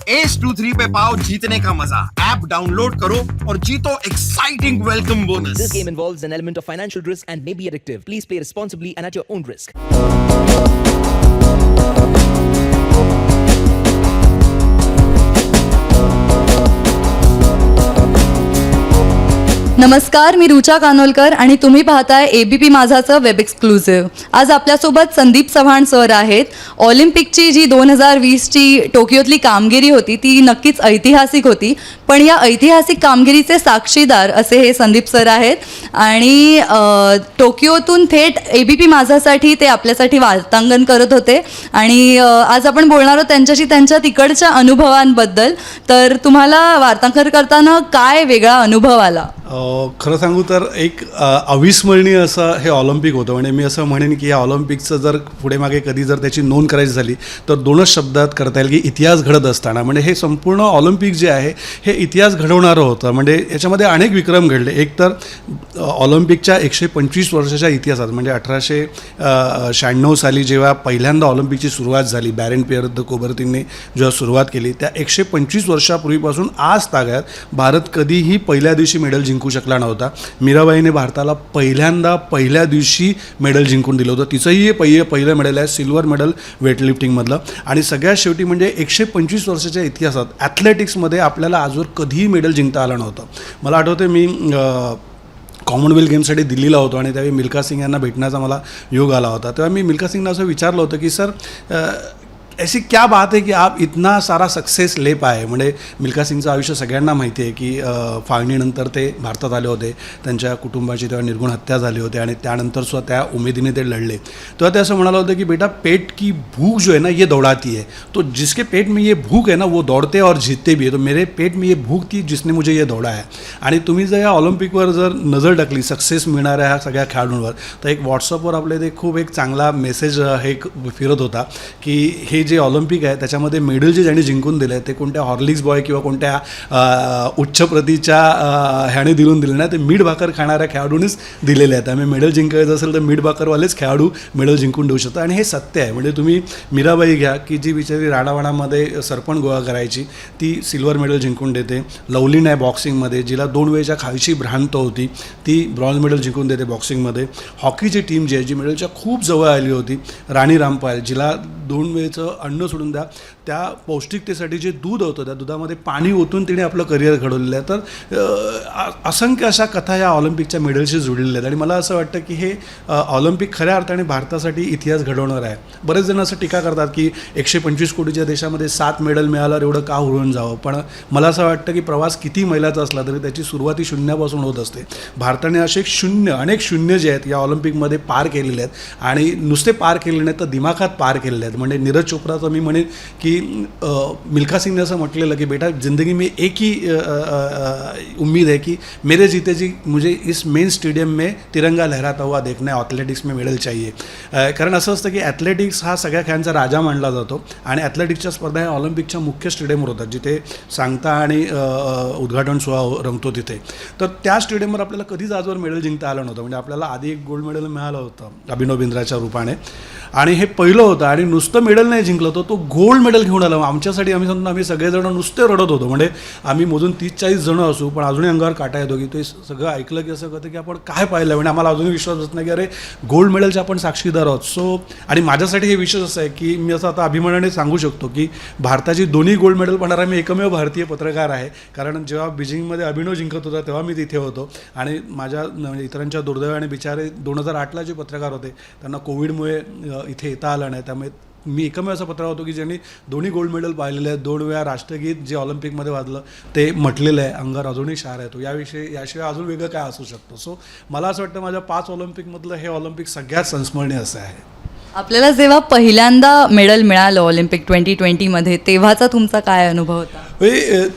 Ace23 पे पाओ जीतने का मजा। ऐप डाउनलोड करो और जीतो exciting welcome bonus. This game involves an element of financial risk and may be addictive. Please play responsibly and at your own risk. नमस्कार, मी रुचा कानोलकर आणि तुम्ही पाहताय एबीपी माझाचं वेब एक्सक्लुझिव्ह. आज आपल्यासोबत संदीप चव्हाण सर आहेत. ऑलिम्पिकची जी 2020ची टोकियोतली कामगिरी होती ती नक्कीच ऐतिहासिक होती, पण या ऐतिहासिक कामगिरीचे साक्षीदार असे हे संदीप सर आहेत आणि टोकियोतून थेट एबीपी माझासाठी ते आपल्यासाठी वार्तांकन करत होते आणि आज आपण बोलणार आहोत त्यांच्याशी त्यांच्या तिकडच्या अनुभवांबद्दल. तर तुम्हाला वार्तांकन करताना काय वेगळा अनुभव आला? खरं सांगू तर एक अविस्मरणीय असं हे ऑलिम्पिक होतं. म्हणजे मी असं म्हणेन की या ऑलिम्पिकचं जर पुढे मागे कधी जर त्याची नोंद करायची झाली तर दोनच शब्दात करता येईल की इतिहास घडत असताना. म्हणजे हे संपूर्ण ऑलिम्पिक जे आहे हे इतिहास घडवणारं होतं. म्हणजे याच्यामध्ये अनेक विक्रम घडले. एक तर ऑलिम्पिकच्या 125 वर्षाच्या इतिहासात म्हणजे 1896 साली जेव्हा पहिल्यांदा ऑलिम्पिकची सुरुवात झाली, बॅरेन पियर द कोबर्तींनी जेव्हा सुरुवात केली, त्या 125 वर्षापूर्वीपासून आज तागायत भारत कधीही पहिल्या दिवशी मेडल जिंकू शकला नव्हता. मीराबाईने भारताला पहिल्या दिवशी मेडल जिंकून दिलं होतं. तिचंही पहिलं मेडल आहे, सिल्वर मेडल वेटलिफ्टिंगमधलं. आणि सगळ्यात शेवटी म्हणजे 125 वर्षाच्या इतिहासात ॲथलेटिक्समध्ये आपल्याला आजवर कधीही मेडल जिंकता आलं नव्हतं. मला आठवते मी कॉमनवेल्थ गेमसाठी दिल्लीला होतो आणि त्यावेळी मिल्खा सिंग यांना भेटण्याचा मला योग आला होता. तेव्हा मी मिल्खा सिंगना असं विचारलं होतं की सर ऐसी क्या बात है कि आप इतना सारा सक्सेस ले पाए. म्हणजे मिल्खा सिंगचं आयुष्य सगळ्यांना माहिती आहे की फाळणीनंतर ते भारतात आले होते. त्यांच्या कुटुंबाची तेव्हा निर्गुण हत्या झाली होती आणि त्यानंतरसुद्धा त्या उमेदीने ते लढले. तेव्हा ते असं म्हणालं होतं की बेटा, पेट की भूख जो है ना ये दौड़ाती है, तो जिसके पेट में ये भूख है ना वो दौड़ते और जीतते भी है. तो मेरे पेट में ये भूख थी जिसने मुझे ये दौड़ा है. आणि तुम्ही जर या ऑलिम्पिकवर जर नजर टाकली सक्सेस मिळणाऱ्या ह्या सगळ्या खेळाडूंवर, तर एक व्हॉट्सअपवर आपले ते खूप एक चांगला मेसेज हे फिरत होता की हे जे ऑलिम्पिक आहे त्याच्यामध्ये मेडल जे ज्यांनी जिंकून दिले ते कोणत्या हॉर्लिक्स बॉय किंवा कोणत्या उच्च प्रतीच्या ह्याने दिलून दिले नाही, ते मीठ भाकर खाणाऱ्या खेळाडूंनीच दिलेले आहेत. त्यामुळे मेडल जिंकायचं असेल तर मीठ भाकरवालेच खेळाडू मेडल जिंकून देऊ शकतात. आणि हे सत्य आहे. म्हणजे तुम्ही मीराबाई घ्या की जी बिचारी राडावाडामध्ये सरपण गोळा करायची, ती सिल्वर मेडल जिंकून देते. लवलीन आहे बॉक्सिंगमध्ये, जिला 2 वेळच्या खालची भ्रांत होती, ती ब्रॉन्झ मेडल जिंकून देते बॉक्सिंगमध्ये. हॉकीची टीम जी आहे जी मेडलच्या खूप जवळ आली होती, राणी रामपाल, जिला 2 वेळचं अन्न सोडून द्या, त्या पौष्टिकतेसाठी जे दूध होतं त्या दुधामध्ये पाणी ओतून तिने आपलं करिअर घडवलेलं आहे. तर असंख्य अशा कथा या ऑलिम्पिकच्या मेडलशी जुळलेल्या आहेत. आणि मला असं वाटतं की हे ऑलिम्पिक खऱ्या अर्थाने भारतासाठी इतिहास घडवणार आहे. बरेच जण असं टीका करतात की 125 कोटीच्या देशामध्ये 7 मेडल मिळाल्यावर एवढं का हुरून जावं. पण मला असं वाटतं की प्रवास किती मैलाचा असला तरी त्याची सुरुवाती शून्यापासून होत असते. भारताने असे अनेक शून्य जे आहेत या ऑलिम्पिकमध्ये पार केलेले आहेत आणि नुसते पार केले नाहीत तर दिमाखात पार केलेले आहेत. म्हणजे नीरज चोप्राचं मी म्हणेन की मिल्खा सिंगने असं म्हटलेलं की बेटा, ज़िंदगी में एक ही उम्मीद है कि मेरे जीते जी मुझे इस मेन स्टेडियम में तिरंगा लहराता हुआ देखना है, ॲथलेटिक्स में मेडल चाहिए. कारण असं असतं की ॲथलेटिक्स हा सगळ्या खेळांचा राजा मानला जातो आणि ॲथलेटिक्सच्या स्पर्धा ह्या ऑलिम्पिकच्या मुख्य स्टेडियमवर होतात, जिथे सांगता आणि उद्घाटन सोहळा रंगतो तिथे. तर त्या स्टेडियमवर आपल्याला कधीच आजवर मेडल जिंकता आलं नव्हतं. म्हणजे आपल्याला आधी एक गोल्ड मेडल मिळालं होतं अभिनव बिंद्राच्या रूपाने आणि हे पहिलं होतं. आणि नुसतं मेडल नाही जिंकलं होतं, तो गोल्ड मेडल घेऊन आला. आमच्यासाठी आम्ही सगळेजण नुसते रडत होतो. म्हणजे आम्ही मोजून 30-40 जणं असू पण अजूनही अंगावर काटा येतो की ते सगळं ऐकलं की असं कळतं की आपण काय पाहिलं. म्हणजे आम्हाला अजूनही विश्वास बसत नाही की अरे गोल्ड मेडलचे आपण साक्षीदार आहोत. सो आणि माझ्यासाठी हे विशेष असं आहे की मी असं आता अभिमानाने सांगू शकतो की भारताची 2 गोल्ड मेडल पाहणारा मी एकमेव भारतीय पत्रकार आहे. कारण जेव्हा बीजिंगमध्ये अभिनव जिंकत होता तेव्हा मी तिथे होतो आणि माझ्या म्हणजे इतरांच्या दुर्दैवाने बिचारे 2008ला जे पत्रकार होते त्यांना कोविडमुळे इथे येता आलं नाही. त्यामुळे मी एकमेव असा पत्रकार होतो की ज्यांनी 2 गोल्ड मेडल पाहिलेले आहेत. 2 वेळा राष्ट्रगीत जे ऑलिम्पिकमध्ये वाजलं ते म्हटलेलं आहे. अंगावर अजूनही शार आहे तो. याशिवाय अजून वेगळं काय असू शकतो. सो मला असं वाटतं माझ्या 5 ऑलिम्पिकमधलं हे ऑलिम्पिक सगळ्यात संस्मरणीय असं आहे. आपल्याला जेव्हा पहिल्यांदा मेडल मिळालं ऑलिम्पिक 2020मध्ये तेव्हाचा तुमचा काय अनुभव होता?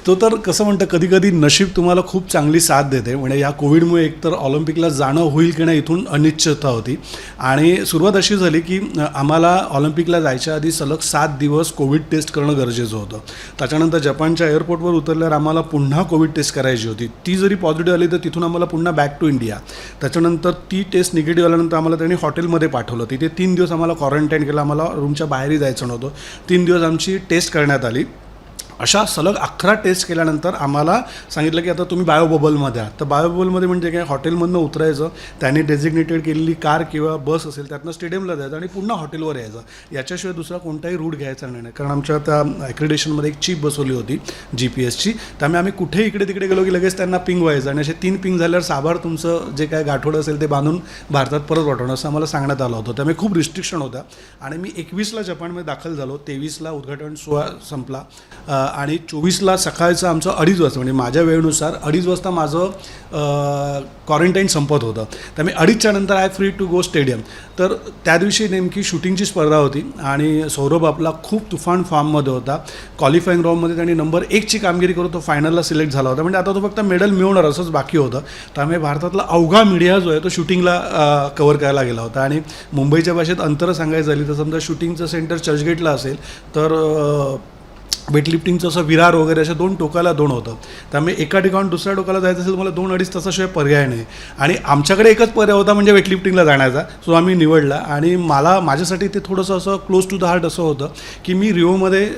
तो तर कसं म्हणतं, कधी कधी नशीब तुम्हाला खूप चांगली साथ देते. म्हणजे या कोविडमुळे एकतर ऑलिम्पिकला जाणं होईल की नाही इथून अनिश्चितता होती आणि सुरुवात अशी झाली की आम्हाला ऑलिम्पिकला जायच्या आधी सलग 7 दिवस कोविड टेस्ट करणं गरजेचं होतं. त्याच्यानंतर जपानच्या एअरपोर्टवर उतरल्यावर आम्हाला पुन्हा कोविड टेस्ट करायची होती. ती जरी पॉझिटिव्ह आली तर तिथून आम्हाला पुन्हा बॅक टू इंडिया. त्याच्यानंतर ती टेस्ट निगेटिव्ह आल्यानंतर आम्हाला त्यांनी हॉटेलमध्ये पाठवलं. तिथे 3 दिवस आम्हाला क्वारंटाईन केलं. आम्हाला रूमच्या बाहेरही जायचं नव्हतं. 3 दिवस आमची टेस्ट करण्यात आली अशा सलग 11 टेस्ट केल्यानंतर आम्हाला सांगितलं की आता तुम्ही बायोबबलमध्ये आहात. तर बायोबबलमध्ये म्हणजे काय, हॉटेलमधनं उतरायचं, त्यांनी डेझिग्नेटेड केलेली कार किंवा बस असेल त्यातनं स्टेडियमला जायचं आणि पुन्हा हॉटेलवर यायचं. याच्याशिवाय दुसरा कोणताही रूट घ्यायचा नाही. कारण आमच्या त्या ॲक्रिडेशनमध्ये एक चिप बसवली होती GPS ची. त्यामुळे आम्ही कुठेही इकडे तिकडे गेलो की लगेच त्यांना पिंग व्हायचं आणि असे 3 पिंग झाल्यावर साभार तुमचं जे काय गाठोडं असेल ते बांधून भारतात परत पाठवणं असं आम्हाला सांगण्यात आलं होतं. त्यामुळे खूप रिस्ट्रिक्शन होत्या आणि मी 21ला जपानमध्ये दाखल झालो. 23ला उद्घाटन सोहळा संपला आणि 24ला सकाळचं आमचं 2:30 वाजता, म्हणजे माझ्या वेळेनुसार 2:30 वाजता माझं क्वारंटाईन संपत होतं. त्यामुळे 2:30च्या नंतर I free to go stadium. तर त्या दिवशी नेमकी शूटिंगची स्पर्धा होती आणि सौरभ आपला खूप तुफान फॉर्ममध्ये होता. क्वालिफाईंग राऊंडमध्ये त्यांनी नंबर 1ची कामगिरी करून तो फायनलला सिलेक्ट झाला होता. म्हणजे आता तो फक्त मेडल मिळवणार असंच बाकी होतं. त्यामुळे भारतातला अवघा मीडिया जो आहे तो शूटिंगला कव्हर करायला गेला होता. आणि मुंबईच्या भाषेत अंतर सांगायचं झाली तर समजा शूटिंगचं सेंटर चर्चगेटला असेल तर वेटलिफ्टिंगचं असं विरार वगैरे अशा 2 टोकाला 2 होतं. त्यामुळे एका ठिकाणून दुसऱ्या टोकाला जायचं असेल मला 2-2.5 तासाशिवाय पर्याय नाही. आणि आमच्याकडे एकच पर्याय होता म्हणजे वेटलिफ्टिंगला जाण्याचा, सो आम्ही निवडला. आणि माझ्यासाठी ते थोडंसं असं क्लोज टू द हार्ट असं होतं की मी रिओमध्ये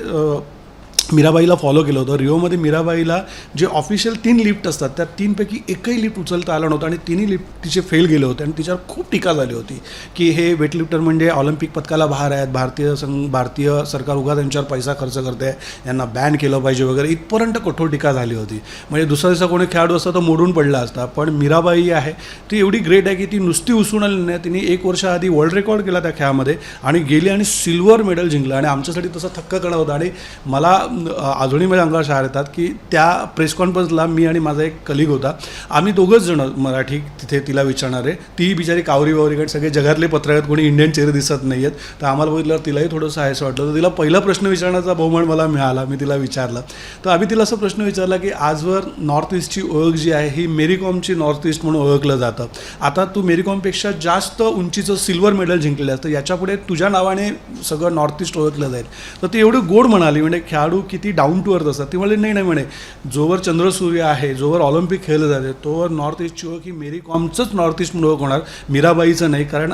मीराबाईला फॉलो केलं होतं. रिओमध्ये मीराबाईला जे ऑफिशियल 3 लिफ्ट असतात त्या 3पैकी एकही लिफ्ट उचलता आलं नव्हतं आणि तिन्ही लिफ्ट तिचे फेल गेले होते आणि तिच्यावर खूप टीका झाली होती की हे वेटलिफ्टर म्हणजे ऑलिम्पिक पदकाला बाहेर आहेत, भारतीय सरकार उगाच त्यांच्यावर पैसा खर्च करते, यांना बॅन केलं पाहिजे वगैरे, इथपर्यंत कठोर टीका झाली होती. म्हणजे दुसऱ्या दिवसा कोणी खेळाडू असता तर मोडून पडला असता. पण मीराबाई आहे ती एवढी ग्रेट आहे की ती नुसती उसून आली नाही, तिने 1 वर्ष आधी वर्ल्ड रेकॉर्ड केला त्या खेळामध्ये आणि गेली आणि सिल्वर मेडल जिंकलं. आणि आमच्यासाठी तसं थक्क करणं होतं. आणि मला अजूनही माझ्या अंगावर शहार येतात की त्या प्रेस कॉन्फरन्सला मी आणि माझा एक कलिग होता, आम्ही दोघंच जण मराठी तिथे तिला विचारणारे. ती बिचारी कावरी वावरी, कारण सगळे जगातले पत्रकार कोणी इंडियन चेहरे दिसत नाही आहेत. तर आम्हाला बघितल्यावर तिलाही थोडंसं आहे असं वाटलं. तर तिला पहिला प्रश्न विचारण्याचा बहुमान मला मिळाला. मी तिला विचारलं तर आम्ही तिला असं प्रश्न विचारला की आजवर नॉर्थ ईस्टची ओळख जी आहे ही मेरी कॉमची नॉर्थ ईस्ट म्हणून ओळखलं जातं. आता तू मेरी कॉमपेक्षा जास्त उंचीचं सिल्वर मेडल जिंकलेलं असतं, याच्यापुढे तुझ्या नावाने सगळं नॉर्थ ईस्ट ओळखलं जाईल. तर ती एवढी गोड म्हणाली. म्हणजे खेळाडू किती डाऊन टू अर्थ असतात. ती म्हणले नाही म्हणे, जोवर चंद्रसूर्य आहे, जोवर ऑलिम्पिक खेळलं जाते तोवर नॉर्थ ईस्टची ओळख ही मेरी कॉमचंच नॉर्थ ईस्ट म्हणून ओळख होणार, मीराबाईचं नाही. कारण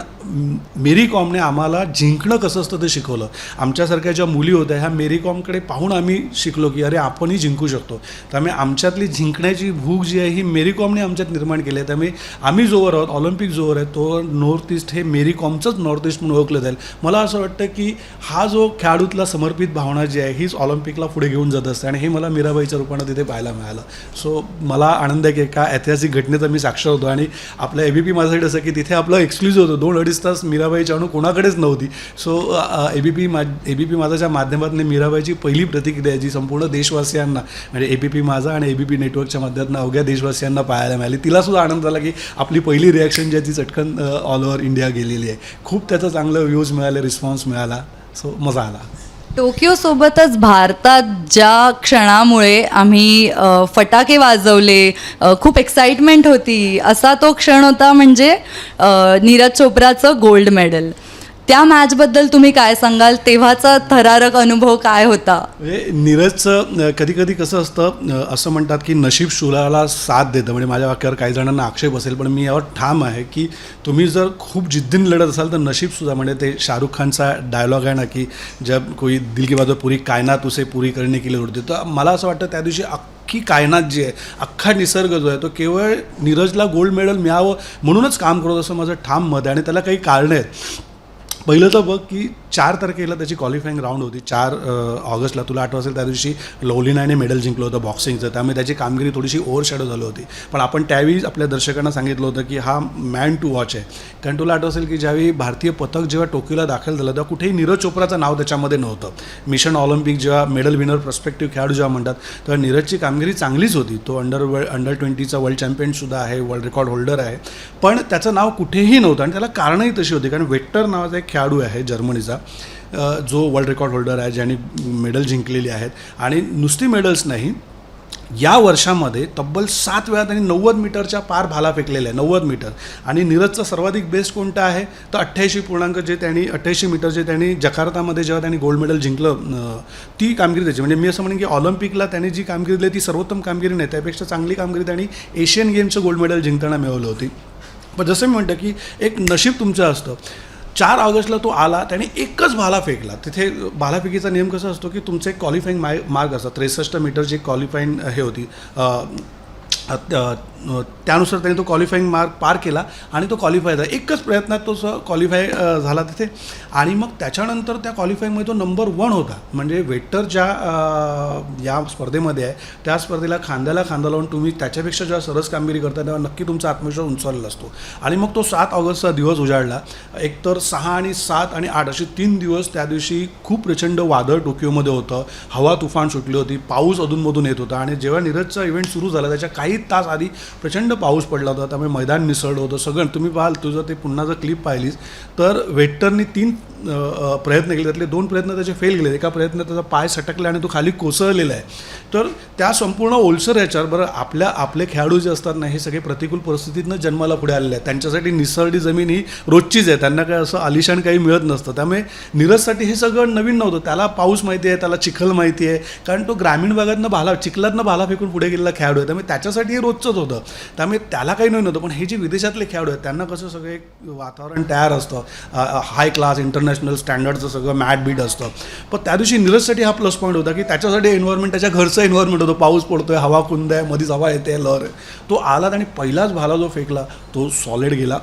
मेरी कॉमने आम्हाला जिंकणं कसं असतं ते शिकवलं. आमच्यासारख्या ज्या मुली होत्या ह्या मेरी कॉमकडे पाहून आम्ही शिकलो की अरे आपणही जिंकू शकतो. त्यामुळे आमच्यातली जिंकण्याची भूक जी आहे ही मेरी कॉमने आमच्यात निर्माण केली आहे. त्यामुळे आम्ही जोवर आहोत, ऑलिम्पिक जोवर आहे तोवर नॉर्थ ईस्ट हे मेरी कॉमचंच नॉर्थ ईस्ट म्हणून ओळखलं जाईल. मला असं वाटतं की हा जो खेळाडूतला समर्पित भावना जी आहे हीच ऑलिम्पिकला पुढे घेऊन जात असते आणि हे मला मीराबाईच्या रूपानं तिथे पाहायला मिळालं. सो मला आनंद आहे की एका ऐतिहासिक घटनेचा मी साक्षर होतो. आणि आपल्या ABP माझ्यासाठी असं की तिथे आपलं एक्सक्लुझिव्ह होतं, 2-2.5 तास मीराबाईची अणू कोणाकडेच नव्हती. सो ABP माझाच्या माध्यमातून मीराबाईची पहिली प्रतिक्रिया जी संपूर्ण देशवासियांना म्हणजे ABP माझा आणि ABP नेटवर्कच्या माध्यमातून अवघ्या देशवासियांना पाहायला मिळाली. तिलासुद्धा आनंद झाला की आपली पहिली रिॲक्शन जी आहे ती चटकन ऑल ओव्हर इंडिया गेलेली आहे. खूप त्याचं चांगलं व्ह्यूज मिळाले, रिस्पॉन्स मिळाला. सो मजा आला. टोकियोसोबतच भारतात ज्या क्षणामुळे आम्ही फटाके वाजवले, खूप एक्साइटमेंट होती, असा तो क्षण होता म्हणजे नीरज चोप्राचं गोल्ड मेडल. त्या मॅचबद्दल तुम्ही काय सांगाल? तेव्हाचा थरारक अनुभव काय होता? म्हणजे नीरजचं कधी कधी कसं असतं, असं म्हणतात की नशीब शूराला साथ देतं. म्हणजे माझ्या वाक्यावर काही जणांना आक्षेप असेल पण मी यावर ठाम आहे की तुम्ही जर खूप जिद्दीने लढत असाल तर नशीबसुद्धा, म्हणजे ते शाहरुख खानचा डायलॉग आहे ना की जब कोई दिल की बात पूरी कायनात उसे पूरी करने के लिए उड़ती. तर मला असं वाटतं त्या दिवशी अख्खी कायनात जी आहे, अख्खा निसर्ग जो आहे तो केवळ नीरजला गोल्ड मेडल मिळावं म्हणूनच काम करत असं माझं ठाम मत आहे. आणि त्याला काही कारणं आहेत. पहिलं तर बघ की 4 तारखेला त्याची क्वालिफाईंग राऊंड होती. 4 ऑगस्टला तुला आठवत असेल त्या दिवशी लोलिनाने मेडल जिंकलं होतं बॉक्सिंगचं. त्यामुळे त्याची कामगिरी थोडीशी ओव्हरशॅडो झाली होती. पण आपण त्यावेळी आपल्या दर्शकांना सांगितलं होतं की हा मॅन टू वॉच आहे. कारण तुला आठवत असेल की ज्यावेळी भारतीय पथक जेव्हा टोकियोला दाखल झालं तेव्हा कुठेही नीरज चोप्राचं नाव त्याच्यामध्ये नव्हतं. मिशन ऑलिम्पिक जेव्हा मेडल विनर प्रस्पेक्टिव्ह खेळाडू जेव्हा म्हणतात तेव्हा नीरजची कामगिरी चांगलीच होती. तो अंडर 20चा वर्ल्ड चॅम्पियनसुद्धा आहे, वर्ल्ड रेकॉर्ड होल्डर आहे. पण त्याचं नाव कुठेही नव्हतं आणि त्याला कारणही तशी होती. कारण वेक्टर नावाचा एक खेळाडू आहे जर्मनीचा जो वर्ल्ड रेकॉर्ड होल्डर आहे, ज्यांनी मेडल जिंकलेली आहेत. आणि नुसती मेडल्स नाही, या वर्षामध्ये तब्बल 7 वेळा त्यांनी 90 मीटरच्या पार भाला फेकलेला आहे. 90 मीटर. आणि नीरजचा सर्वाधिक बेस्ट कोणता आहे तर 88 मीटर जे त्यांनी जकार्तामध्ये जेव्हा त्यांनी गोल्ड मेडल जिंकलं ती कामगिरी त्याची. म्हणजे मी असं म्हणेन की ऑलिम्पिकला त्यांनी जी कामगिरी दिली ती सर्वोत्तम कामगिरी नाही, त्यापेक्षा चांगली कामगिरी त्यांनी एशियन गेमचं गोल्ड मेडल जिंकताना मिळवलं होती. पण जसं मी म्हणतं की एक नशीब तुमचं असतं. 4 ऑगस्टला तो आला, त्याने एकच भाला फेकला. तिथे भालाफेकीचा नियम कसा असतो की तुमचे एक क्वालिफाईंग मार्क असतात, 63 मीटरची क्वालिफाईंग हे होती, त्यानुसार त्याने तो क्वालिफाईंग मार्क पार केला आणि तो क्वालिफाय झाला. एकच प्रयत्नात तो क्वालिफाय झाला तिथे. आणि मग त्याच्यानंतर त्या क्वालिफाईंगमध्ये तो नंबर 1 होता. म्हणजे वेटर ज्या या स्पर्धेमध्ये आहे त्या स्पर्धेला खांद्याला खांदा लावून तुम्ही त्याच्यापेक्षा जेव्हा सरस कामगिरी करता तेव्हा नक्की तुमचा आत्मविश्वास उंचावलेला असतो. आणि मग तो 7 ऑगस्टचा दिवस उजाडला. एकतर 6 आणि 7 आणि 8 असे 3 दिवस त्या दिवशी खूप प्रचंड वादळ टोकियोमध्ये होतं, हवा तुफान सुटली होती, पाऊस अधूनमधून येत होता. आणि जेव्हा नीरजचा इव्हेंट सुरू झाला त्याच्या काही तास आधी प्रचंड पाऊस पडला होता, त्यामुळे मैदान मिसळलं होतं सगळं. तुम्ही पाहाल, तुझं ते पुन्हा जर क्लिप पाहिलीस तर वेक्टरनी 3 प्रयत्न केले, त्यातले 2 प्रयत्न त्याचे फेल गेले. एका प्रयत्नात त्याचा पाय सटकला आणि तो खाली कोसळलेला आहे. तर त्या संपूर्ण ओलसर ह्याच्यावर बरं आपले खेळाडू जे असतात ना, हे सगळे प्रतिकूल परिस्थितीतनं जन्माला पुढे आलेले आहेत. त्यांच्यासाठी निसरडी जमीन ही रोजचीच आहे, त्यांना काय असं आलिशान काही मिळत नसतं. त्यामुळे नीरजसाठी हे सगळं नवीन नव्हतं. त्याला पाऊस माहिती आहे, त्याला चिखल माहिती आहे, कारण तो ग्रामीण भागातनं चिखलातनं भाला फेकून पुढे गेलेला खेळाडू आहे. त्यामुळे त्याच्यासाठी हे रोजचंच होतं, त्यामुळे त्याला काही नव्हतं. पण हे जे विदेशातले खेळाडू आहेत त्यांना कसं सगळं एक वातावरण तयार असतं, हाय क्लास इंटरनॅशनल स्टँडर्डचं सगळं मॅट बीट असतं. पण त्या दिवशी नीरजसाठी हा प्लस पॉईंट होता की त्याच्यासाठी एन्व्हायरमेंट, त्याच्या घरचं एन्व्हायरमेंट होतं. पाऊस पडतोय, हवा कुंद आहे, मध्येच हवा येते, लहर आहे. तो आला आणि पहिलाच भाला जो फेकला तो सॉलिड गेला.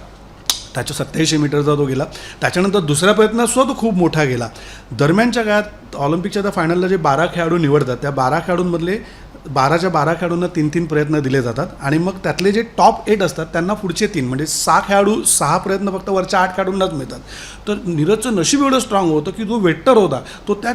त्याच्या 87 मीटरचा तो गेला. त्याच्यानंतर दुसऱ्या प्रयत्नातसुद्धा तो खूप मोठा गेला. दरम्यानच्या काळात ऑलिम्पिकच्या त्या फायनलला जे 12 खेळाडू निवडतात त्या 12 खेळाडूंमधले 12 खेळाडूंना 3-3 प्रयत्न दिले जातात. आणि मग त्यातले जे टॉप 8 असतात त्यांना पुढचे 3 म्हणजे 6 खेळाडू 6 प्रयत्न फक्त वरच्या 8 खेळाडूंनाच मिळतात. तर नीरजचं नशीब एवढं स्ट्रॉंग होतं की जो वेटर होता तो त्या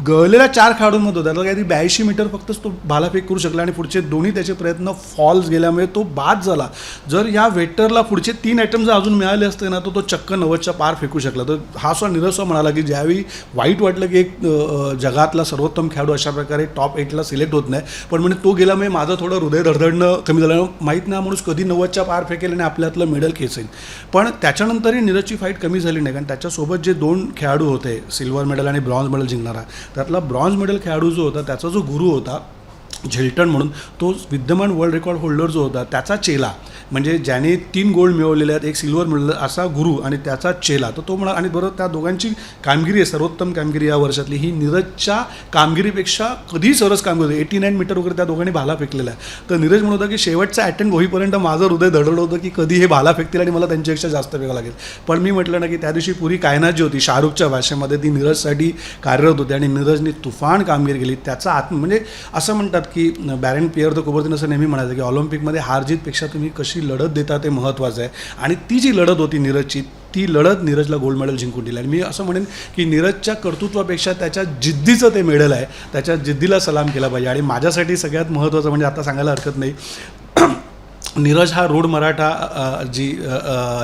गळलेल्या 4 खेळाडूंमध्ये होता. त्याला काहीतरी 82 मीटर फक्तच तो भालाफेक करू शकला आणि पुढचे दोन्ही त्याचे प्रयत्न फॉल्स गेल्यामुळे तो बाद झाला. जर या वेटरला पुढचे 3 आयटम जर अजून मिळाले असते ना तो 90च्या पार फेकू शकला. तर हा नीरज म्हणाला की ज्यावेळी वाईट वाटलं की एक जगातला सर्वोत्तम खेळाडू अशा प्रकारे टॉप 8ला सिलेक्ट होत नाही, पण म्हणजे तो गेल्यामुळे माझं थोडं हृदय धडधडणं कमी झालं. माहीत नाही माणूस कधी 90च्या पार फेकेल आणि आपल्यातलं मेडल खेचेल. पण त्याच्यानंतरही नीरजची फाईट कमी झाली नाही, कारण त्याच्यासोबत जे 2 खेळाडू होते सिल्वर मेडल आणि ब्रॉन्झ मेडल जिंकणारा, त्यातला ब्रॉन्झ मेडल खेळाडू जो होता त्याचा जो गुरु होता झेल्टन म्हणून, तो विद्यमान वर्ल्ड रेकॉर्ड होल्डर जो होता त्याचा चेला, म्हणजे ज्याने 3 गोल्ड मिळवलेले आहेत, 1 सिल्वर मिळवलं असा गुरु आणि त्याचा चेला. तर तो म्हणा. आणि बरोबर त्या दोघांची कामगिरी आहे, सर्वोत्तम कामगिरी या वर्षातली ही नीरजच्या कामगिरीपेक्षा कधी सरस कामगिरी. 89 मीटर वगैरे त्या दोघांनी भाला फेकलेला आहे. तर नीरज म्हणत होता की शेवटचा अटेम्प्ट होईपर्यंत माझं हृदय धडधडलं होतं की कधी हे भाला फेकतील आणि मला त्यांच्यापेक्षा जास्त फेकावं लागेल. पण मी म्हटलं ना की त्या दिवशी पुरी कायनात जी होती शाहरुखच्या भाषेमध्ये ती नीरजसाठी कार्यरत होती आणि नीरजने तुफान कामगिरी केली. त्याचा म्हणजे असं म्हणतात की बॅरन पियर द कुबर्तीन असं नेहमी म्हणायचं की ऑलिम्पिकमध्ये हारजीतपेक्षा तुम्ही कशी लढत देता ते महत्त्वाचं आहे. आणि ती जी लढत होती नीरजची, ती लढत नीरजला गोल्ड मेडल जिंकून दिलं. आणि मी असं म्हणेन की नीरजच्या कर्तृत्वापेक्षा त्याच्या जिद्दीचं ते मेडल आहे, त्याच्या जिद्दीला सलाम केला पाहिजे. आणि माझ्यासाठी सगळ्यात महत्त्वाचं म्हणजे आता सांगायला हरकत नाही, नीरज हा रोड मराठा जी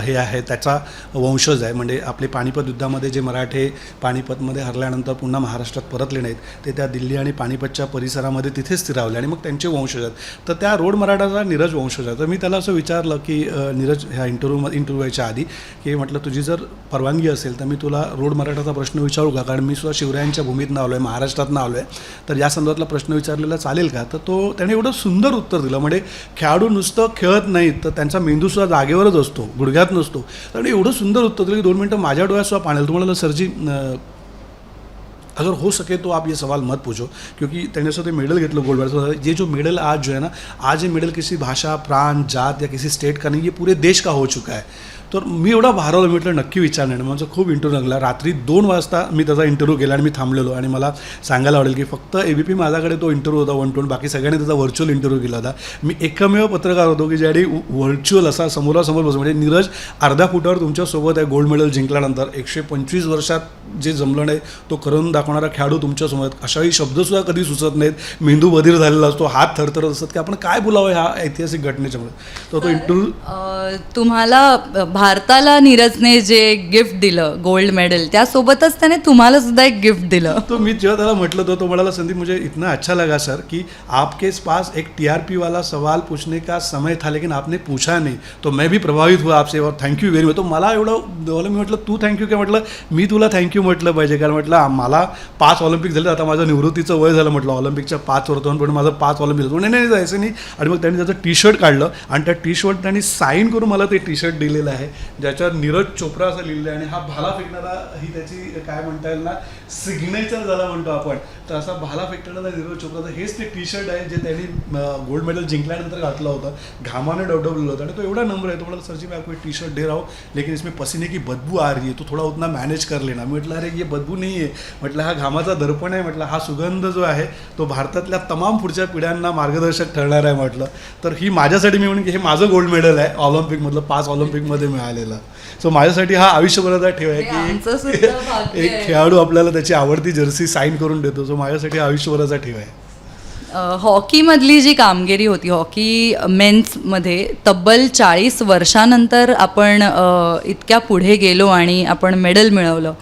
हे आहे त्याचा वंशज आहे. म्हणजे आपले पानिपत युद्धामध्ये जे मराठे पानिपतमध्ये हरल्यानंतर पुन्हा महाराष्ट्रात परतले नाहीत, ते त्या दिल्ली आणि पानिपतच्या परिसरामध्ये तिथेच स्थिरावले आणि मग त्यांचे वंशज आहेत. तर त्या रोड मराठाचा नीरज वंशज आहे. तर मी त्याला असं विचारलं की नीरज ह्या इंटरव्ह्यू व्हायच्या आधी की म्हटलं तुझी जर परवानगी असेल तर मी तुला रोड मराठाचा प्रश्न विचारू का, कारण मी सुद्धा शिवरायांच्या भूमीतनं आलो आहे, महाराष्ट्रातनं आलो आहे, तर या संदर्भातला प्रश्न विचारलेला चालेल का. तर त्याने एवढं सुंदर उत्तर दिलं. म्हणजे खेळाडू नुसतं खेळत नाहीत तर त्यांचा मेंदूसुद्धा जागेवरच असतो, गुडघ्यात नसतो. तर एवढं सुंदर उत्तर दिलं की 2 मिनटं माझ्या डोळ्यातसुद्धा पाणी. तुम्हाला सरजी अगर हो सके तो आप ये सवाल मत पूछो, क्योंकि त्याने असं ते मेडल घेतलं गोल्ड मेडल. ये जो मेडल आज जो है ना, आज ये मेडल किसी भाषा, प्रांत, जात या किसी स्टेट का नहीं, ये पूरे देश का हो चुका है. तर मी एवढा भारवलं, म्हटलं नक्की विचारणार. माझा खूप इंटरव्ह्यू लागला. रात्री 2 वाजता मी त्याचा इंटरव्ह्यू केला आणि मी थांबलेलो. आणि मला सांगायला आवडेल की फक्त ABP माझ्याकडे तो इंटरव्ह्यू होता 1-2, बाकी सगळ्यांनी त्याचा व्हर्च्युअल इंटरव्ह्यू केला होता. मी एकमेव पत्रकार होतो की ज्याने व्हर्च्युअल असा समोरासमोर बसतो. म्हणजे नीरज अर्ध्या फुटावर तुमच्यासोबत आहे गोल्ड मेडल जिंकल्यानंतर. 125 वर्षात जे जमलं नाही तो करून दाखवणारा खेळाडू तुमच्यासमोर. अशाही शब्दसुद्धा कधी सुचत नाहीत, मेंदू बधीर झालेला असतो, हात थरथरत असतात की आपण काय बोलावं ह्या ऐतिहासिक घटनेच्यामुळे. तर तो इंटरव्ह्यू तुम्हाला भारताला नीरजने जे गिफ्ट दिलं गोल्ड मेडल, त्यासोबतच त्याने तुम्हाला सुद्धा एक गिफ्ट दिलं. तो मी जेव्हा त्याला म्हटलं होतं तो म्हणाला संदीप मुझे इतना अच्छा लगा सर कि आपके पास एक TRP वाला सवाल पूछने का समय था लेकिन आपने पूछा नहीं, तो मैं भी प्रभावित हुआ आपसे और थँक्यू व्हेरी मच. तो मला एवढं मी म्हटलं तू थँक्यू काय, म्हटलं मी तुला थँक्यू म्हटलं पाहिजे, कारण म्हटलं मला 5 ऑलिम्पिक झाले, आता माझं निवृत्तीचं वय झालं. म्हटलं ऑलिम्पिकच्या 5 वर्तमान पण माझं 5 ऑलिम्पिक झालं. नाही जायचं नाही. आणि मग त्यांनी त्याचं टी-शर्ट काढलं आणि त्या टी-शर्ट त्यांनी साईन करून मला ते टी-शर्ट दिलेलं आहे. आहे ज्याच्यावर नीरज चोप्रा असं लिहिलं आहे आणि हा भाला फेकणारा ही त्याची काय म्हणता येईल ना सिग्नेचर झाला म्हणतो आपण. तर असा भाला फेकणारा नीरज चोप्राचं हेच ते टी शर्ट आहे जे त्यांनी गोल्ड मेडल जिंकल्यानंतर घातलं होतं, घामाने डवडवलेलं होतं आणि तो एवढा नंबर आहे. तो म्हणाला सर जी मैं आपको टी शर्ट दे रहा हूँ लेकिन इसमें पसीने की बदबू आ रही है, तो थोड़ा उतना मॅनेज कर लेना. म्हटलं अरे ये बदबू नाही आहे, म्हटलं हा घामाचा दर्पण आहे, म्हटलं हा सुगंध जो आहे तो भारतातल्या तमाम पुढच्या पिढ्यांना मार्गदर्शक ठरणार आहे म्हटलं. तर ही माझ्यासाठी मी म्हणून की हे माझं गोल्ड मेडल आहे ऑलिम्पिकमधलं, 5 ऑलिम्पिकमध्ये मिळालेलं. सो माझ्यासाठी हा आयुष्यभराचा ठेव आहे आमचं की सुद्धा भाग्य एक आहे. खेळाडू आपल्याला त्याची आवडती जर्सी साईन करून देतो. सो माझ्यासाठी हा आयुष्यभराचा ठेव आहे. हॉकीमधली जी कामगिरी होती, हॉकी मेन्समध्ये तब्बल 40 वर्षानंतर आपण इतक्या पुढे गेलो आणि आपण मेडल मिळवलं.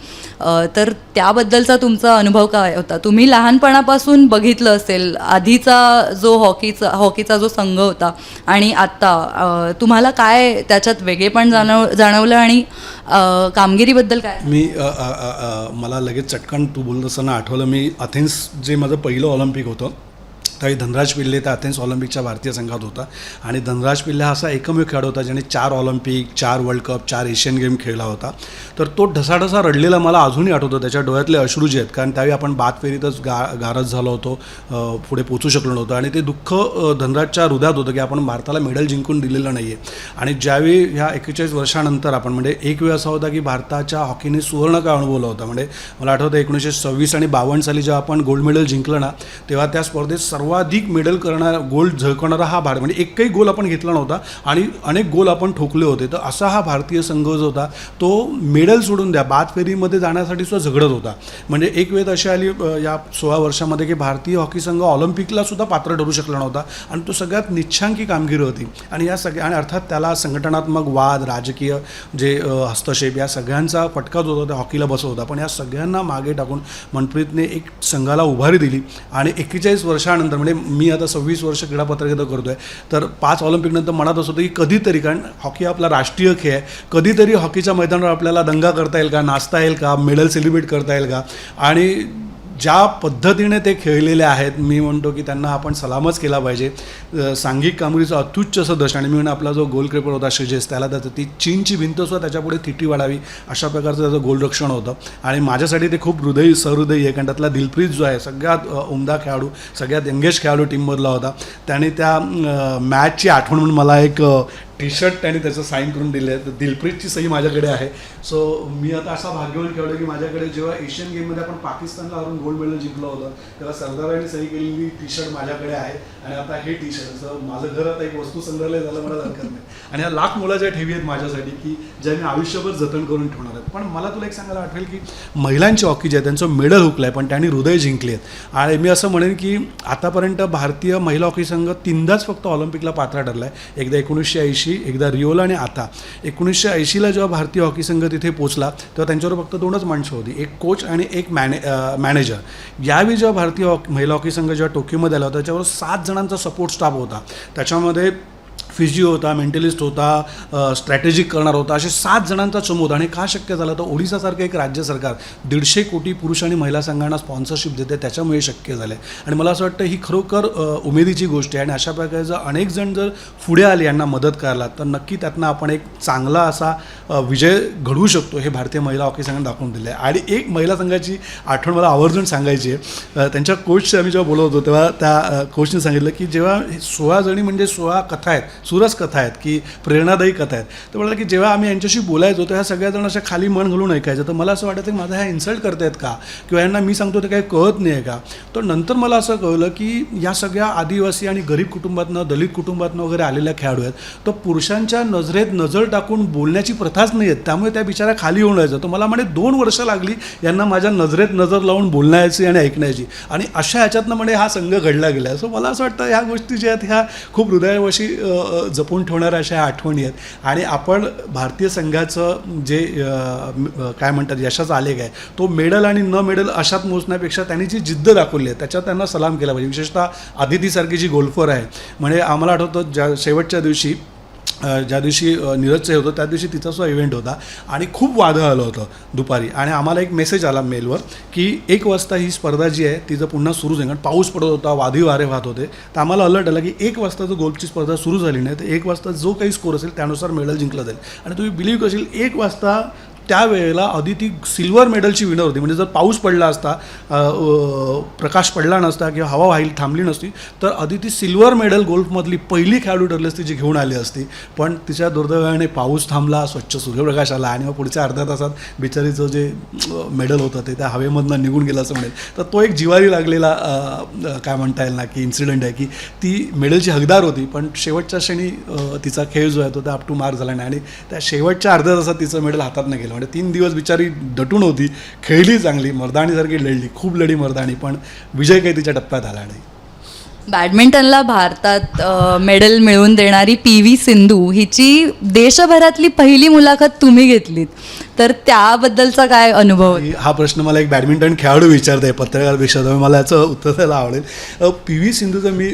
तर त्याबद्दलचा तुमचा अनुभव काय होता? तुम्ही लहानपणापासून बघितलं असेल आधीचा जो हॉकीचा जो संघ होता आणि आत्ता तुम्हाला काय त्याच्यात वेगळेपण जाणवलं आणि कामगिरीबद्दल काय? मला लगेच चटकन तू बोलत असताना आठवलं, मी अथेन्स जे माझं पहिलं ऑलिम्पिक होतं त्यावेळी धनराज पिल्ले त्या अथेन्स ऑलिम्पिकच्या भारतीय संघात होता आणि धनराज पिल्ले हा असा एकमेव खेळाडू होता ज्याने 4 Olympic, 4 world cup, 4 Asian game खेळला होता. तर तो ढसाढसा रडलेला मला अजूनही आठवतो. त्याच्या डोळ्यातले अश्रू जे आहेत, कारण त्यावेळी आपण बाद फेरीतच गारज झालो होतो, पुढे पोचू शकलो नव्हतो आणि ते दुःख धनराजच्या हृदयात होतं की आपण भारताला मेडल जिंकून दिलेलं नाही आहे. आणि ज्यावेळी ह्या 41 वर्षानंतर आपण म्हणजे एक वेळ असा होता की भारताच्या हॉकीने सुवर्णकाळ अनुभवला होता. म्हणजे मला आठवतं 1926 आणि 52 साली जेव्हा आपण गोल्ड मेडल जिंकलं ना, तेव्हा त्या स्पर्धेत सर्वाधिक मेडल करणारा, गोल्ड झळकवणारा हा भारत, म्हणजे एकही गोल आपण घेतला नव्हता आणि अनेक गोल आपण ठोकले होते. तर असा हा भारतीय संघ जो होता तो मेडल सोडून द्या बाद फेरीमध्ये जाण्यासाठी सुद्धा झगडत होता. म्हणजे एक वेळ अशी आली या 16 वर्षामध्ये की भारतीय हॉकी संघ ऑलिम्पिकला सुद्धा पात्र ठरू शकला नव्हता आणि तो सगळ्यात निच्छांकी कामगिरी होती. आणि या सगळ्या आणि अर्थात त्याला संघटनात्मक वाद, राजकीय जे हस्तक्षेप या सगळ्यांचा फटका जो होता त्या हॉकीला बसत होता. पण या सगळ्यांना मागे टाकून मनप्रीतने एक संघाला उभारी दिली आणि 41 वर्षानंतर, म्हणजे मी आता 26 वर्ष क्रीडा पत्रकारिता करतो आहे, तर 5 ऑलिम्पिकनंतर मनात असं होतं की कधीतरी, कारण हॉकी आपला राष्ट्रीय खेळ आहे, कधीतरी हॉकीच्या मैदानावर आपल्याला दंगा करता येईल का, नाचता येईल का, मेडल सेलिब्रेट करता येईल का. आणि ज्या पद्धतीने ते खेळलेले आहेत मी म्हणतो की त्यांना आपण सलामच केला पाहिजे. सांघिक कामगिरीचं अत्युच्च असं दर्शन. आणि मी म्हणून आपला जो गोलकीपर होता श्रीजेश, त्याला त्याचं ती चीनची भिंतसुद्धा त्याच्यापुढे थिटी वाढावी अशा प्रकारचं त्याचं गोलरक्षण होतं. आणि माझ्यासाठी ते खूप सहृदयी आहे, कारण त्यातला दिलप्रीत जो आहे सगळ्यात उमदा खेळाडू, सगळ्यात यंगेस्ट खेळाडू टीममधला होता. त्याने त्या मॅचची आठवण म्हणून मला एक टी शर्ट त्याने त्याचं साईन करून दिले आहे. तर दिलप्रीतची सही माझ्याकडे आहे. सो मी आता असा भाग्यवान खेळलो की माझ्याकडे जेव्हा एशियन गेममध्ये आपण पाकिस्तानला हरून गोल्ड मेडल जिंकलं होतं तेव्हा सरदारांनी सही केलेली टी शर्ट माझ्याकडे आहे. आणि आता हे टी शर्ट, असं माझं घर आता एक वस्तू संग्रहालय झालं, मला हरकत नाही. आणि ह्या लाख मोलाच्या ठेवी आहेत माझ्यासाठी की ज्या मी आयुष्यभर जतन करून ठेवणार आहेत. पण मला तुला एक सांगायला आठवेल की महिलांची हॉकी जे आहे त्यांचं मेडल हुकलं आहे, पण त्यांनी हृदय जिंकले आहेत. आणि मी असं म्हणेन की आतापर्यंत भारतीय महिला हॉकी संघ 3दाच फक्त ऑलिम्पिकला पात्र ठरला आहे. एकदा 1980, एकदा रिओला आणि आता 1980ला जेव्हा भारतीय हॉकी संघ तिथे पोचला तेव्हा त्यांच्यावर फक्त 2च माणसं होती, एक कोच आणि एक मॅनेजर. यावेळी जेव्हा भारतीय महिला हॉकी संघ जेव्हा टोकियोमध्ये आला होता त्याच्यावर 7 जणांचा सपोर्ट स्टाफ होता. त्याच्यामध्ये फिजिओ होता, मेंटलिस्ट होता, स्ट्रॅटेजिक करणार होता, असे 7 जणांचा चमू होता. आणि का शक्य झालं तर ओडिसासारखं एक राज्य सरकार 150 कोटी पुरुष आणि महिला संघांना स्पॉन्सरशिप देते, त्याच्यामुळे शक्य झालं आहे. आणि मला असं वाटतं ही खरोखर उमेदीची गोष्ट आहे. आणि अशा प्रकारे जर अनेक जण जर पुढे आले यांना मदत करायला तर नक्की त्यातनं आपण एक चांगला असा विजय घडवू शकतो, हे भारतीय महिला हॉकी संघाने दाखवून दिलं आहे. आणि एक महिला संघाची आठवण मला आवर्जून सांगायची आहे. त्यांच्या कोचशी आम्ही जेव्हा बोलत होतो तेव्हा त्या कोचने सांगितलं की जेव्हा 16 जणी म्हणजे 16 कथा आहेत, सुरस कथा आहेत की प्रेरणादायी कथा आहेत, तर म्हटलं की जेव्हा आम्ही यांच्याशी बोलायचो तर ह्या सगळ्याजण अशा खाली मन घालून ऐकायचं. तर मला असं वाटायचं की माझा ह्या इन्सल्ट करतायत का, किंवा यांना मी सांगतो ते काही कळत नाही आहे का. तर नंतर मला असं कळलं की या सगळ्या आदिवासी आणि गरीब कुटुंबातनं, दलित कुटुंबातनं वगैरे आलेल्या खेळाडू आहेत. तर पुरुषांच्या नजरेत नजर टाकून बोलण्याची प्रथाच नाही आहेत, त्यामुळे त्या बिचारा खाली येऊन राहायचं. तर मला म्हणे 2 वर्ष लागली यांना माझ्या नजरेत नजर लावून बोलण्याची आणि ऐकण्याची. आणि अशा ह्याच्यातनं म्हणे हा संघ घडला गेला. सो मला असं वाटतं ह्या गोष्टी ज्या आहेत ह्या खूप हृदयावशी जपून ठेवणाऱ्या अशा आठवणी आहेत. आणि आपण भारतीय संघाचं जे काय म्हणतात यशाचा आलेख आहे तो मेडल आणि न मेडल अशात मोजण्यापेक्षा त्यांनी जी जिद्द दाखवली आहे त्याच्यात त्यांना सलाम केला पाहिजे. विशेषतः आदितीसारखी जी गोल्फर आहे, म्हणजे आम्हाला आठवतं शेवटच्या दिवशी ज्या दिवशी नीरजचं होतं त्या दिवशी तिचा सुद्धा इव्हेंट होता आणि खूप वादळ आलं होतं दुपारी आणि आम्हाला एक मेसेज आला मेलवर की 1 वाजता ही स्पर्धा जी आहे तिचं पुन्हा सुरू झाली कारण पाऊस पडत होता वादळी वारे वाहत होते तर आम्हाला अलर्ट आला की 1 वाजता जर गोल्फची स्पर्धा सुरू झाली नाही तर 1 वाजता जो काही स्कोर असेल त्यानुसार मेडल जिंकलं जाईल आणि तुम्ही बिलीव्ह करशील 1 वाजता त्यावेळेला अदिती सिल्वर मेडलची विनर होती म्हणजे जर पाऊस पडला असता प्रकाश पडला नसता किंवा हवा वाहिली थांबली नसती तर अदिती सिल्वर मेडल गोल्फमधली पहिली खेळाडू ठरली असती जी घेऊन आली असती पण तिच्या दुर्दैवाने पाऊस थांबला स्वच्छ सूर्यप्रकाश आला आणि मग पुढच्या अर्ध्या तासात बिचारीचं जे मेडल होतं ते त्या हवेमधनं निघून गेलं असं म्हणेल तर तो एक जिवारी लागलेला काय म्हणता येईल ना की इन्सिडेंट आहे की ती मेडलची हकदार होती पण शेवटच्या क्षणी तिचा खेळ जो आहे तो त्या अप टू मार्क झाला नाही आणि त्या शेवटच्या अर्ध्या तासात तिचं मेडल हातात नाही गेलं म्हणजे 3 दिवस बिचारी दटून होती खेळली चांगली मर्दाणीसारखी लढली खूप लढी मर्दाणी पण विजय काही तिच्या टप्प्यात आला नाही बॅडमिंटनला भारतात मेडल मिळवून देणारी PV सिंधू हिची देशभरातली पहिली मुलाखत तुम्ही घेतलीत तर त्याबद्दलचा काय अनुभव होता? हा प्रश्न मला एक बॅडमिंटन खेळाडू विचारते पत्रकारपेक्षा तर मला याचं उत्तर द्यायला आवडेल PV सिंधूचं मी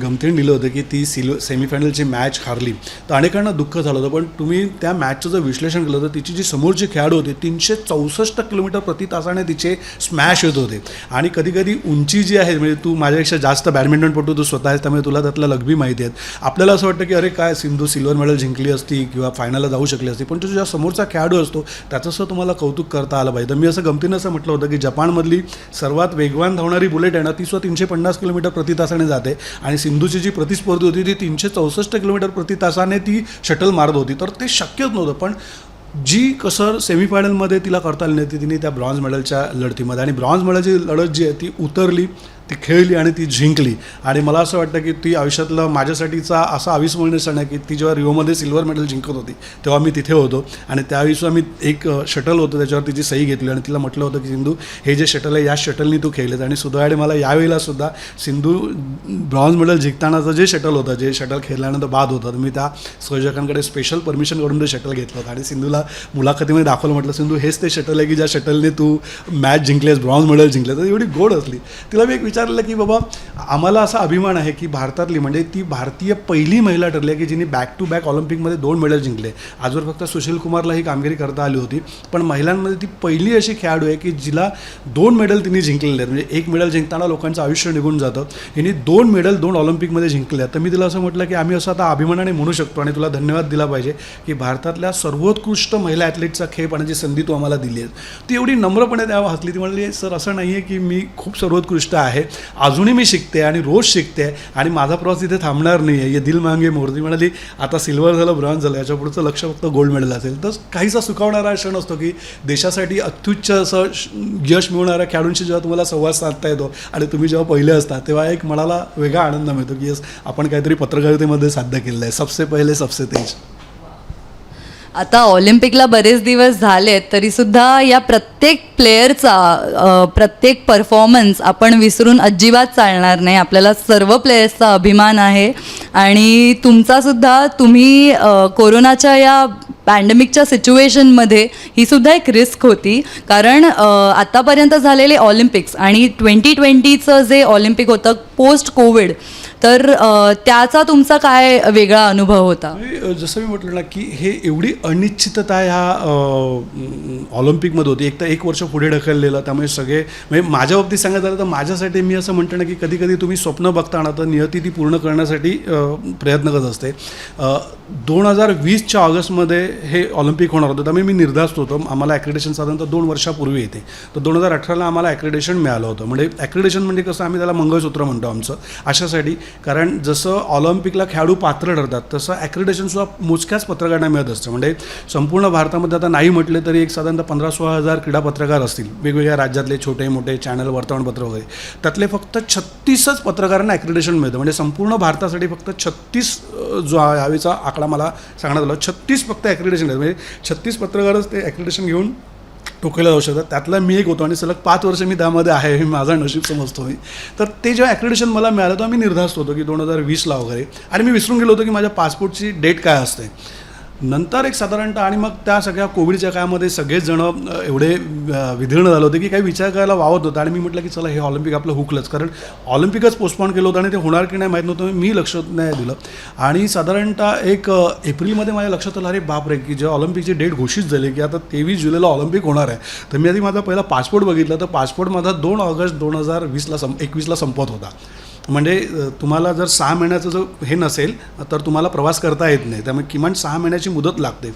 गमतीने दिलं होतं की ती सेमीफायनलची मॅच हारली तर अनेकांना दुःख झालं होतं पण तुम्ही त्या मॅचचं जर विश्लेषण केलं तर तिची जी समोरची खेळाडू होती 364 किलोमीटर प्रति तासाने तिचे स्मॅश येत होते आणि कधी कधी उंची जी आहे म्हणजे तू माझ्यापेक्षा जास्त बॅडमिंटनपटू तू स्वतः आहेस त्यामुळे तुला त्यातल्या लघवी माहिती आहेत आपल्याला असं वाटतं की अरे काय सिंधू सिल्वर मेडल जिंकली असती किंवा फायनलला जाऊ शकली असती पण तुझ्या समोरचा खेळाडू असतो त्याचंसुद्धा तुम्हाला कौतुक करता आलं पाहिजे तर मी असं गमतीनं असं म्हटलं होतं की जपानमधली सर्वात वेगवान धावणारी बुलेट आहे ना ती सुद्धा 350 किलोमीटर प्रति तासाने जाते आणि सिंधूची जी प्रतिस्पर्धी होती ती 364 किलोमीटर प्रति तासाने ती शटल मारत होती तर ते शक्यच नव्हतं पण जी कसर सेमीफायनलमध्ये तिला करता आली नाही तिने त्या ब्रॉन्झ मेडलच्या लढतीमध्ये आणि ब्रॉन्झ मेडलची लढत जी आहे ती उतरली ती खेळली आणि ती जिंकली आणि मला असं वाटतं की ती आयुष्यातलं माझ्यासाठीचा असा अविस्मरणीय क्षण आहे की ती जेव्हा रिओमध्ये सिल्वर मेडल जिंकत होती तेव्हा मी तिथे होतो आणि त्यावेळी मी एक शटल होतं त्याच्यावर तिची सही घेतली आणि तिला म्हटलं होतं की सिंधू हे जे शटल आहे या शटलनी तू खेळलेत आणि सुदैवाने मला यावेळेला सुद्धा सिंधू ब्रॉन्झ मेडल जिंकतानाचं जे शटल होतं जे शटल खेळल्यानंतर बाद होतं तर मी त्या संयोजकांकडे स्पेशल परमिशन करून ते शटल घेतलं होतं आणि सिंधूला मुलाखतीमध्ये दाखवलं म्हटलं सिंधू हेच ते शटल आहे की ज्या शटलने तू मॅच जिंकलेस ब्रॉन्झ मेडल जिंकले तर एवढी गोड असली तिला मी एक विचारलं की बाबा आम्हाला असा अभिमान आहे की भारतातली म्हणजे ती भारतीय पहिली महिला ठरली आहे की जिने बॅक टू बॅक ऑलिम्पिकमध्ये 2 मेडल जिंकले आजवर फक्त सुशील कुमारला ही कामगिरी करता आली होती पण महिलांमध्ये ती पहिली अशी खेळाडू आहे की जिला 2 मेडल तिने जिंकलेले आहेत म्हणजे 1 मेडल जिंकताना लोकांचं आयुष्य निघून जातं हिने 2 मेडल 2 ऑलिम्पिकमध्ये जिंकले आहेत तर मी तिला असं म्हटलं की आम्ही असं आता अभिमानाने म्हणू शकतो आणि तुला धन्यवाद दिला पाहिजे की भारतातल्या सर्वोत्कृष्ट महिला ॲथलीटचा खेळ पाहण्याची संधी तू आम्हाला दिली आहे ती एवढी नम्रपणे त्यावर हसली ती म्हणली सर असं नाही आहे की मी खूप सर्वोत्कृष्ट आहे अजूनही मी शिकते आणि रोज शिकते आणि माझा प्रवास इथे थांबणार नाही आहे ये दिल मांगे मोरती म्हणाली आता सिल्वर झालं ब्रॉन्झ झालं याच्या पुढचं लक्ष फक्त गोल्ड मेडल असेल तर काहीसा सुखावणारा क्षण असतो की देशासाठी अत्युच्च असं यश मिळवणाऱ्या खेळाडूंशी जेव्हा तुम्हाला संवाद साधता येतो आणि तुम्ही जेव्हा पहिले असता तेव्हा एक मनाला वेगळा आनंद मिळतो की यस आपण काहीतरी पत्रकारितेमध्ये साध्य केलेलं आहे सबसे पहिले सबसे तेज आता ऑलिम्पिकला बरेच दिवस झालेत तरीसुद्धा या प्रत्येक प्लेयरचा प्रत्येक परफॉर्मन्स आपण विसरून अजिबात चालणार नाही आपल्याला सर्व प्लेयर्सचा अभिमान आहे आणि तुमचासुद्धा तुम्ही कोरोनाच्या या पॅन्डेमिकच्या सिच्युएशनमध्ये ही सुद्धा एक रिस्क होती कारण आत्तापर्यंत झालेले ऑलिम्पिक्स आणि 2020चं जे ऑलिम्पिक होतं पोस्ट कोविड तर त्याचा तुमचा काय वेगळा अनुभव होता जसं मी म्हटलं ना की हे एवढी अनिश्चितता ह्या ऑलिम्पिकमध्ये होती एक तर 1 वर्ष पुढे ढकललेलं त्यामुळे सगळे म्हणजे माझ्या बाबतीत सांगायचं झालं तर माझ्यासाठी मी असं म्हणतो ना की कधी कधी तुम्ही स्वप्न बघताना तर नियती ती पूर्ण करण्यासाठी प्रयत्न करत असते 2020च्या ऑगस्टमध्ये हे ऑलिम्पिक होणार होतं त्यामुळे मी निर्धास्त होतो आम्हाला ॲक्रेडिशन साधारणतः 2 वर्षापूर्वी येते तर 2018ला आम्हाला ॲक्रेडिशन मिळालं होतं म्हणजे ॲक्रेडिशन म्हणजे कसं आम्ही त्याला मंगळसूत्र म्हणतो आमचं अशासाठी कारण जसं ऑलिम्पिकला खेळाडू पात्र ठरतात तसं ॲक्रेडिशनसुद्धा मोजक्याच पत्रकारांना मिळत असतं म्हणजे संपूर्ण भारतामध्ये आता नाही म्हटले तरी एक साधारणतः 15-16 हजार क्रीडा पत्रकार असतील वेगवेगळ्या राज्यातले छोटे मोठे चॅनल वर्तमानपत्र वगैरे त्यातले फक्त 36च पत्रकारांना ॲक्रेडिशन मिळतं म्हणजे संपूर्ण भारतासाठी फक्त 36 जो यावेळीचा आकडा मला सांगण्यात आला 36 फक्त ॲक्रेडिशन आहेत म्हणजे 36 पत्रकारच ते ॲक्रेडिशन घेऊन टोकायला जाऊ शकतात त्यातला मी एक होतो आणि सलग 5 वर्ष मी त्यामध्ये आहे हे माझा नशीब समजतो मी तर ते जेव्हा ॲक्रेडिशन मला मिळालं तेव्हा मी निर्धास्त होतो की 2020ला वगैरे आणि मी विसरून गेलो होतो की माझ्या पासपोर्टची डेट काय असते नंतर एक साधारणतः आणि मग त्या सगळ्या कोविडच्या काळामध्ये सगळेच जण एवढे विदीर्ण झाले होते की काही विचार करायला वावत होतं आणि मी म्हटलं की चला हे ऑलिम्पिक आपलं हुकलंच, कारण ऑलिम्पिकच पोस्टपोन केलं होतं आणि ते होणार की नाही माहीत नव्हतं, मी लक्ष नाही दिलं. आणि साधारणतः एक एप्रिलमध्ये माझ्या लक्षात आलं, अरे बापरे, की जेव्हा ऑलिम्पिकची डेट घोषित झाली की आता 23 जुलैला ऑलिम्पिक होणार आहे, तर मी आधी माझा पहिला पासपोर्ट बघितला, तर पासपोर्ट माझा 2 ऑगस्ट 2021ला संपत होता. म्हणजे तुम्हाला जर 6 महिन्याचं जो हे नसेल तर तुम्हाला प्रवास करता येत नाही, त्यामुळे किमान 6 महिन्याची मुदत लागते.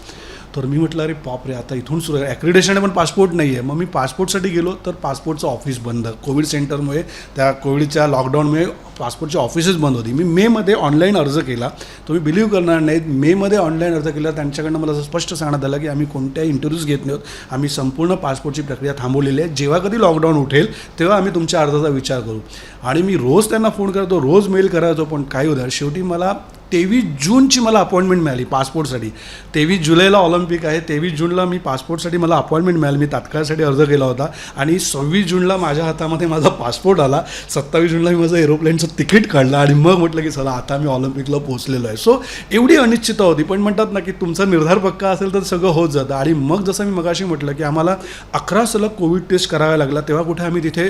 तर मी म्हटलं अरे बापरे, आता इथून सुरू आहे, ॲक्रिडेशन पण पासपोर्ट नाही आहे. मग मी पासपोर्टसाठी गेलो तर पासपोर्टचं ऑफिस बंद, कोविड सेंटरमुळे, त्या कोविडच्या लॉकडाऊनमुळे पासपोर्टची ऑफिसच बंद होती. मी मेमध्ये ऑनलाईन अर्ज केला, तुम्ही बिलीव्ह करणार नाहीत, मेमध्ये ऑनलाईन अर्ज केला. त्यांच्याकडनं मला असं स्पष्ट सांगण्यात आलं की आम्ही कोणत्याही इंटरव्ह्यूज घेत नाही आहोत, आम्ही संपूर्ण पासपोर्टची प्रक्रिया थांबवलेली आहे, जेव्हा कधी लॉकडाऊन उठेल तेव्हा आम्ही तुमच्या अर्जाचा विचार करू. आणि मी रोज त्यांना फोन करतो, रोज मेल करायचो, पण काय होतं, शेवटी मला 23 जूनची मला अपॉइंटमेंट मिळाली पासपोर्टसाठी. 23 जुलैला ऑलिम्पिक आहे, 23 जूनला मी पासपोर्टसाठी मला अपॉइंटमेंट मिळाली. मी तात्काळसाठी अर्ज केला होता आणि 26 जूनला माझ्या हातामध्ये माझा पासपोर्ट आला. 27 जूनला मी माझं एरोप्लेनचं तिकीट काढलं आणि मग म्हटलं की चला आता मी ऑलिम्पिकला पोहोचलेलो आहे. सो एवढी अनिश्चितता होती, पण म्हणतात ना की तुमचा निर्धार पक्का असेल तर सगळं होत जातं. आणि मग जसं मी मगाशी म्हटलं की आम्हाला 11 सलग कोविड टेस्ट कराव्या लागला, तेव्हा कुठे आम्ही तिथे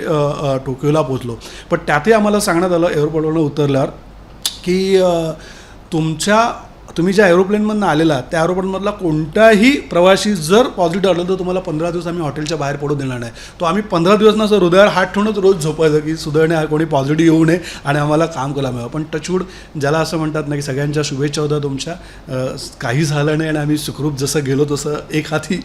टोकियोला पोहोचलो. पण त्यातही आम्हाला सांगण्यात आलं एअरपोर्टवरून उतरल्यावर की तुम्ही ज्या एरोप्लेनमधून आलेला त्या एरोप्लेनमधला कोणताही प्रवासी जर पॉझिटिव्ह आलं तर तुम्हाला 15 दिवस आम्ही हॉटेलच्या बाहेर पडू देणार नाही. तो आम्ही 15 दिवस ना सर हृदयावर हात ठेवूनच रोज झोपायचं की सुदैवाने कोणी पॉझिटिव्ह येऊ नये आणि आम्हाला काम करायला मिळावं. पण टचवूड, ज्याला असं म्हणतात ना की सगळ्यांच्या शुभेच्छा होत्या तुमच्या, काही झालं नाही आणि आम्ही सुखरूप जसं गेलो तसं एक हाती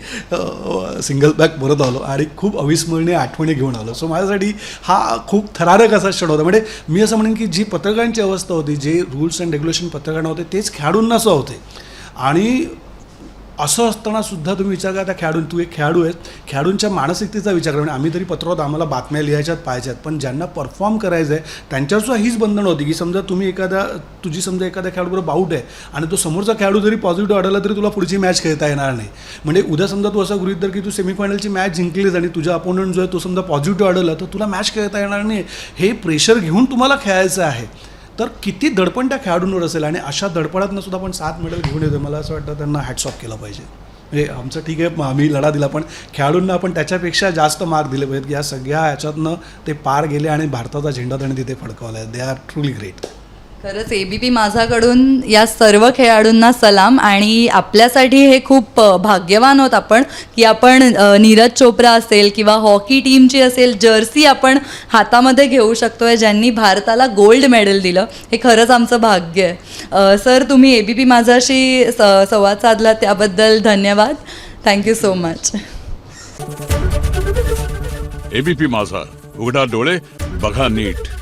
सिंगल बॅग परत आलो आणि खूप अविस्मरणीय आठवणी घेऊन आलो. सो माझ्यासाठी हा खूप थरारक असा क्षण होता. म्हणजे मी असं म्हणेन की जी पत्रकारांची अवस्था होती, जे रूल्स अँड रेग्युलेशन पत्रकारांना होते तेच खेळाडूंना असं होते. आणि असं असताना सुद्धा तुम्ही विचार करा, त्या तू एक खेळाडू आहेस, खेळाडूंच्या मानसिकतेचा विचार करा. म्हणजे आम्ही तरी पत्रात आम्हाला बातम्या लिहायच्यात पाहिजेत, पण ज्यांना परफॉर्म करायचं आहे त्यांच्यासुद्धा हीच बंधनं होती की समजा तुम्ही तुझी एखाद्या खेळाडूबरोबर बाऊट आहे आणि तो समोरचा खेळाडू जरी पॉझिटिव्ह आढळला तरी तुला पुढची मॅच खेळता येणार नाही. म्हणजे उद्या समजा तू असं गृहीत धर की तू सेमीफायनलची मॅच जिंकलीस आणि तुझा अपोनंट जो आहे तो समजा पॉझिटिव्ह आढळला तर तुला मॅच खेळता येणार नाही. हे प्रेशर घेऊन तुम्हाला खेळायचं आहे, तर किती दडपण त्या खेळाडूंवर असेल. आणि अशा दडपणातनं सुद्धा आपण 7 मेडल घेऊन येतो. मला असं वाटतं त्यांना हॅट्स ऑफ केलं पाहिजे. म्हणजे आमचं ठीक आहे, आम्ही लढा दिला, पण खेळाडूंना आपण त्याच्यापेक्षा जास्त मार्क दिले पाहिजेत की या सगळ्या ह्याच्यातनं ते पार गेले आणि भारताचा झेंडा त्यांनी तिथे फडकवला आहे. They are truly great. खरंच ABP माझाकडून या सर्व खेळाडूंना सलाम. आणि आपल्यासाठी हे खूप भाग्यवान आहोत आपण की आपण नीरज चोप्रा असेल किंवा हॉकी टीमची असेल जर्सी आपण हातामध्ये घेऊ शकतो आहे, ज्यांनी भारताला गोल्ड मेडल दिलं. हे खरंच आमचं भाग्य आहे. सर, तुम्ही ABP माझाशी संवाद साधला त्याबद्दल धन्यवाद. Thank you so much. ABP माझा, उघडा डोळे बघा नीट.